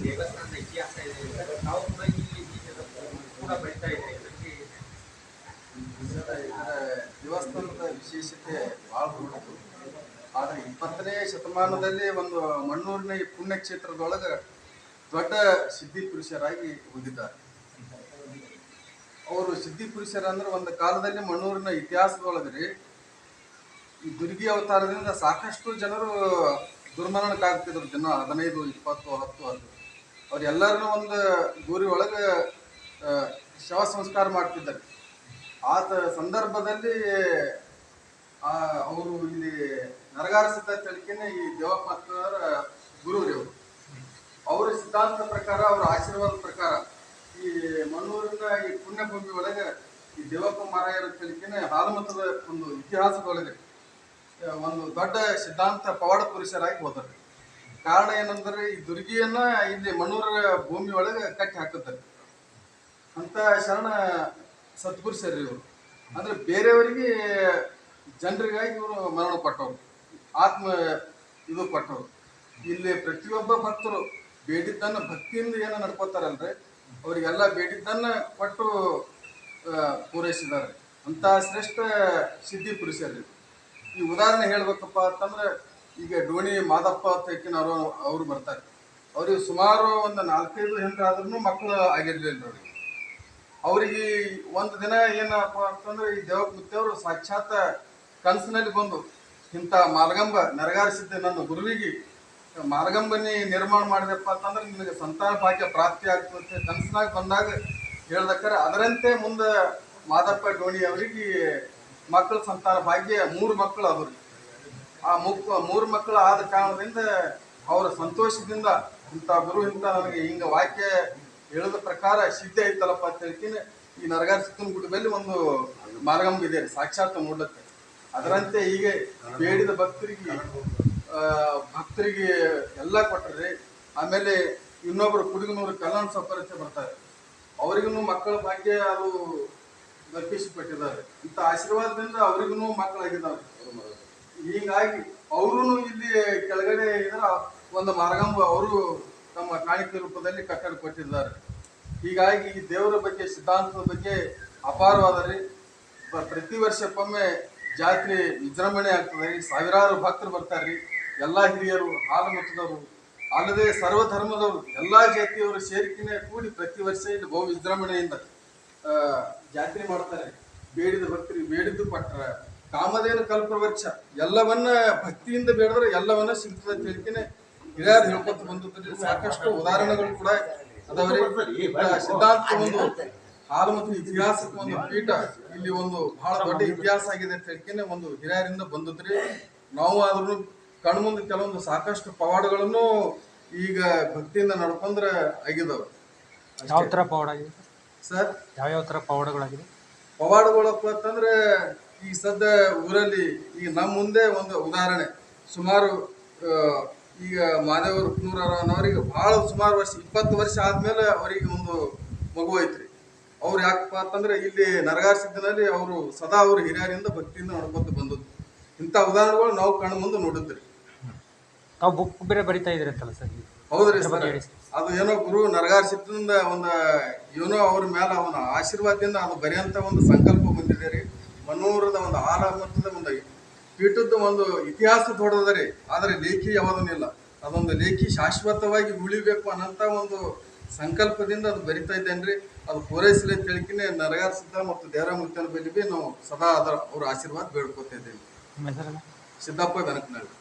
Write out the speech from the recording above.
ದೇವಸ್ಥಾನದ ಇತಿಹಾಸ ಇದೆ. ನಾವು ಕೂಡ ಇಲ್ಲಿ ಕೂಡ ಬೆಳೀತಾ ಇದೆ. ಇದಕ್ಕೆ ಇದರ ದೇವಸ್ಥಾನದ ವಿಶೇಷತೆ ಭಾಳ ದೊಡ್ಡದು. ಆದರೆ 20ನೇ ಶತಮಾನದಲ್ಲಿ ಒಂದು ಮಣ್ಣೂರಿನ ಈ ಪುಣ್ಯಕ್ಷೇತ್ರದೊಳಗೆ ದೊಡ್ಡ ಸಿದ್ಧಿ ಪುರುಷರಾಗಿ ಹೋಗಿದ್ದಾರೆ. ಅವರು ಸಿದ್ಧಿ ಪುರುಷರಂದ್ರೆ ಒಂದು ಕಾಲದಲ್ಲಿ ಮಣ್ಣೂರಿನ ಇತಿಹಾಸದೊಳಗ್ರಿ ಈ ದುರ್ಗಿ ಅವತಾರದಿಂದ ಸಾಕಷ್ಟು ಜನರು ದುರ್ಮರಣಕ್ಕಾಗ್ತಿದ್ರು. ಜನ 15, 20, 10 ಅವ್ರೆಲ್ಲರನ್ನೂ ಒಂದು ಗೋರಿ ಒಳಗೆ ಶವ ಸಂಸ್ಕಾರ ಮಾಡ್ತಿದ್ದಾರೆ. ಆತ ಸಂದರ್ಭದಲ್ಲಿ ಅವರು ಇಲ್ಲಿ ನರಗಾರ ಸಿದ್ಧ ತಳಿಕೆನೆ ಈ ದೇವಪ್ಪ ಮಕ್ಕಳ ಗುರುವ್ರಿ ಅವರು. ಅವರ ಸಿದ್ಧಾಂತ ಪ್ರಕಾರ, ಅವರ ಆಶೀರ್ವಾದ ಪ್ರಕಾರ ಈ ಮಣ್ಣೂರಿನ ಈ ಪುಣ್ಯಭೂಮಿ ಒಳಗೆ ಈ ದೇವಪ್ಪ ಮಾರಾಯರ ತಳಿಕೆನೆ ಹಾಲುಮತದ ಒಂದು ಇತಿಹಾಸದೊಳಗೆ ಒಂದು ದೊಡ್ಡ ಸಿದ್ಧಾಂತ ಪವಾಡ ಪುರುಷರಾಗಿ ಹೋದರು. ಕಾರಣ ಏನಂದ್ರೆ ಈ ದುರ್ಗಿಯನ್ನ ಇಲ್ಲಿ ಮಣ್ಣೂರ ಭೂಮಿ ಒಳಗೆ ಕಟ್ಟಿ ಹಾಕುತ್ತಾರೆ ಅಂತ ಶರಣ ಸತ್ಪುರುಷರು ಇವರು. ಅಂದ್ರೆ ಬೇರೆಯವರಿಗೆ ಜನರಿಗಾಗಿ ಇವರು ಮರಣ ಕೊಟ್ಟವರು, ಆತ್ಮ ಇದು ಕೊಟ್ಟವರು. ಇಲ್ಲಿ ಪ್ರತಿಯೊಬ್ಬ ಭಕ್ತರು ಬೇಡಿದ್ದನ್ನು ಭಕ್ತಿಯಿಂದ ಏನೋ ನಡ್ಕೋತಾರಲ್ರಿ, ಅವರಿಗೆಲ್ಲ ಬೇಡಿದ್ದನ್ನು ಕೊಟ್ಟು ಪೂರೈಸಿದ್ದಾರೆ. ಅಂತ ಶ್ರೇಷ್ಠ ಸಿದ್ಧಿ ಪುರುಷರು. ಈ ಉದಾಹರಣೆ ಹೇಳ್ಬೇಕಪ್ಪ ಅಂತಂದ್ರೆ ಈಗ ಡೋಣಿ ಮಾದಪ್ಪ ತೇಕಿನವರು ಅವರು ಬರ್ತಾರೆ. ಅವ್ರಿಗೆ ಸುಮಾರು ಒಂದು 4-5 ಹೆಂಗಾದ್ರೂ ಮಕ್ಕಳು ಆಗಿರ್ಲಿಲ್ಲ ಅವ್ರಿಗೆ. ಅವ್ರಿಗೆ ಒಂದು ದಿನ ಏನಪ್ಪ ಅಂತಂದ್ರೆ ಈ ದೇವಮೂರ್ತಿಯವರು ಸಾಕ್ಷಾತ್ ಕನಸಿನಲ್ಲಿ ಬಂದು ಇಂಥ ಮಾರ್ಗಂಬ ನರಗಾರ ಸಿದ್ಧ ನನ್ನ ಗುರುವಿಗೆ ಮಾರ್ಗಂಬನಿ ನಿರ್ಮಾಣ ಮಾಡಿದಪ್ಪ ಅಂತಂದ್ರೆ ನಿನಗೆ ಸಂತಾನ ಭಾಗ್ಯ ಪ್ರಾಪ್ತಿ ಆಗ್ತದೆ ಕನಸಿನಾಗ ಬಂದಾಗ ಹೇಳ್ದಕ್ಕಾರೆ ಅದರಂತೆ ಮುಂದೆ ಮಾದಪ್ಪ ಡೋಣಿ ಅವರಿಗೆ ಮಕ್ಕಳ ಸಂತಾನ ಭಾಗ್ಯ 3 ಮಕ್ಕಳು ಅದ್ರು. ಆ 3 ಮಕ್ಕಳು ಆದ ಕಾರಣದಿಂದ ಅವರ ಸಂತೋಷದಿಂದ ಇಂಥ ಗುರು ಇಂಥ ನನಗೆ ಹಿಂಗ ವಾಕ್ಯ ಹೇಳಿದ ಪ್ರಕಾರ ಸಿದ್ಧಿ ಐತಲ್ಲಪ್ಪ ಅಂತ ಹೇಳ್ತೀನಿ. ಈ ನರಗಾರ ಸಿದ್ದನ ಗುಡ್ಡದಲ್ಲಿ ಒಂದು ಮಾರ್ಗಂಬ ಇದೆ ಸಾಕ್ಷಾತ್ ನೋಡ್ಲಕ್ಕೆ. ಅದರಂತೆ ಹೀಗೆ ಬೇಡಿದ ಭಕ್ತರಿಗೆ ಎಲ್ಲ ಕೊಟ್ಟರೆ. ಆಮೇಲೆ ಇನ್ನೊಬ್ರು ಕುಡುಗನೂರು ಕಲ್ಯಾಣ ಸಪರತೆ ಬರ್ತಾರೆ, ಅವರಿಗೂ ಮಕ್ಕಳ ಭಾಗ್ಯ ಅದು ಕಲ್ಪಿಸಿಕೊಟ್ಟಿದ್ದಾರೆ. ಇಂಥ ಆಶೀರ್ವಾದದಿಂದ ಅವರಿಗೂ ಮಕ್ಕಳಾಗಿದ್ದಾರೆ. ಹೀಗಾಗಿ ಅವರು ಇಲ್ಲಿ ಕೆಳಗಡೆ ಇದ್ರ ಒಂದು ಮಾರ್ಗಂಬ ಅವರು ತಮ್ಮ ಕಾಣಿಕೆ ರೂಪದಲ್ಲಿ ಕಟ್ಟಡ ಕೊಟ್ಟಿದ್ದಾರೆ. ಹೀಗಾಗಿ ಈ ದೇವರ ಬಗ್ಗೆ ಸಿದ್ಧಾಂತದ ಬಗ್ಗೆ ಅಪಾರವಾದರೆ ಪ್ರತಿ ವರ್ಷಕ್ಕೊಮ್ಮೆ ಜಾತ್ರೆ ವಿಜೃಂಭಣೆ ಆಗ್ತದೆ. ಸಾವಿರಾರು ಭಕ್ತರು ಬರ್ತಾರೆ. ಎಲ್ಲ ಹಿರಿಯರು, ಹಾಲು ಮತದವರು, ಅಲ್ಲದೆ ಸರ್ವಧರ್ಮದವರು, ಎಲ್ಲ ಜಾತಿಯವರು ಸೇರಿಕೆನೆ ಕೂಡಿ ಪ್ರತಿ ವರ್ಷ ಇಲ್ಲಿ ಬಹು ವಿಜೃಂಭಣೆಯಿಂದ ಜಾತ್ರೆ ಮಾಡ್ತಾರೆ. ಬೇಡಿದ ಭಕ್ತರಿಗೆ ಬೇಡಿದ್ದು ಪಟ್ರ ಕಾಮಧೇನು ಕಲ್ಪವೃಕ್ಷ ಎಲ್ಲವನ್ನ ಭಕ್ತಿಯಿಂದ ಬೇಡಿದ್ರೆ ಎಲ್ಲವನ್ನ ಸಿಗ್ತದೆ ಅಂತ ಹೇಳ್ತೀನಿ. ಹಿರಿಯರು ಹೇಳ್ಕೊತ ಬಂದಿದ್ದರೆ ಸಾಕಷ್ಟು ಉದಾಹರಣೆಗಳು ಕೂಡ ಅದಾವ್ರಿ. ಸಿದ್ಧಾಂತ ಒಂದು ಹಾಲು ಮತ್ತು ಇತಿಹಾಸಕ್ಕೆ ಒಂದು ಪೀಠ, ಇಲ್ಲಿ ಒಂದು ಬಹಳ ದೊಡ್ಡ ಇತಿಹಾಸ ಆಗಿದೆ ಅಂತ ಹೇಳ್ತೀನಿ. ಒಂದು ಹಿರಿಯರಿಂದ ಬಂದಿದ್ರಿ. ನಾವು ಆದ್ರೂ ಕಣ್ಮುಂದೆ ಕೆಲವೊಂದು ಸಾಕಷ್ಟು ಪವಾಡಗಳನ್ನು ಈಗ ಭಕ್ತಿಯಿಂದ ನಡ್ಕೊಂಡ್ರೆ ಆಗಿದಾವೆ. ಯಾವ ತರ ಪವಾಡ ಆಗಿದೆ ಸರ್? ಯಾವ ತರ ಪವಾಡಗಳಾಗಿದೆ? ಪವಾಡಗಳಪ್ಪ ಅಂತಂದ್ರೆ ಈ ಸದ್ದ ಊರಲ್ಲಿ ಈಗ ನಮ್ಮ ಮುಂದೆ ಒಂದು ಉದಾಹರಣೆ, ಸುಮಾರು ಈಗ ಮಾದೇವರು ಕುನ್ನೂರವರಿಗೆ ಬಹಳ ಸುಮಾರು ವರ್ಷ 20 ವರ್ಷ ಆದ್ಮೇಲೆ ಅವರಿಗೆ ಒಂದು ಮಗು ಐತ್ರಿ. ಅವ್ರು ಯಾಕಪ್ಪ ಅಂತಂದ್ರೆ ಇಲ್ಲಿ ನರಗಾರ ಸಿದ್ಧನಲ್ಲಿ ಅವರು ಸದಾ ಅವರು ಹಿರಿಯರಿಂದ ಭಕ್ತಿಯಿಂದ ನಡ್ಕೊತ ಬಂದದ್ದು. ಇಂಥ ಉದಾಹರಣೆಗಳು ನಾವು ಕಣ್ಣು ಮುಂದೆ ನೋಡಿದ್ರಿ. ತಾವು ಬುಕ್ ಬೇರೆ ಬರಿತಾ ಇದ್ರಿ ಅಂತಲ್ಲ ಸರ್? ಹೌದ್ರಿ ಸರ್. ಅದು ಏನೋ ಗುರು ನರಗಾರ ಸಿದ್ಧದಿಂದ ಒಂದು ಏನೋ ಅವ್ರ ಮೇಲೆ ಅವನ ಆಶೀರ್ವಾದದಿಂದ ಅದು ಬರೆಯಂತ ಒಂದು ಸಂಕಲ್ಪ ಬಂದಿದೆ ರೀ. ಮಣ್ಣೂರದ ಒಂದು ಆಲಮಟ್ಟದ ಒಂದು ಪೀಠದ ಒಂದು ಇತಿಹಾಸ ದೊಡ್ಡದ ರೀ. ಆದರೆ ಲೇಖಿ ಯಾವುದನ್ನಿಲ್ಲ. ಅದೊಂದು ಲೇಖಿ ಶಾಶ್ವತವಾಗಿ ಉಳಿಬೇಕು ಅನ್ನೋಂಥ ಒಂದು ಸಂಕಲ್ಪದಿಂದ ಅದು ಬರಿತಾ ಇದ್ದೇನ್ರಿ. ಅದು ಪೂರೈಸಲಿ ಅಂತ ಹೇಳಿಕಿನೇ ನರಗಾರ ಸಿದ್ಧ ಮತ್ತು ದೇವರಾಮೂರ್ತಿಯವ್ರ ಬಳಿ ನಾವು ಸದಾ ಅದರ ಅವ್ರ ಆಶೀರ್ವಾದ ಬೇಡ್ಕೊತಾ ಇದ್ದೇವೆ. ನಿಮ್ಮ ಹೆಸರಲ್ಲ? ಸಿದ್ದಪ್ಪ ಬೆನಕನಹಳ್ಳಿ.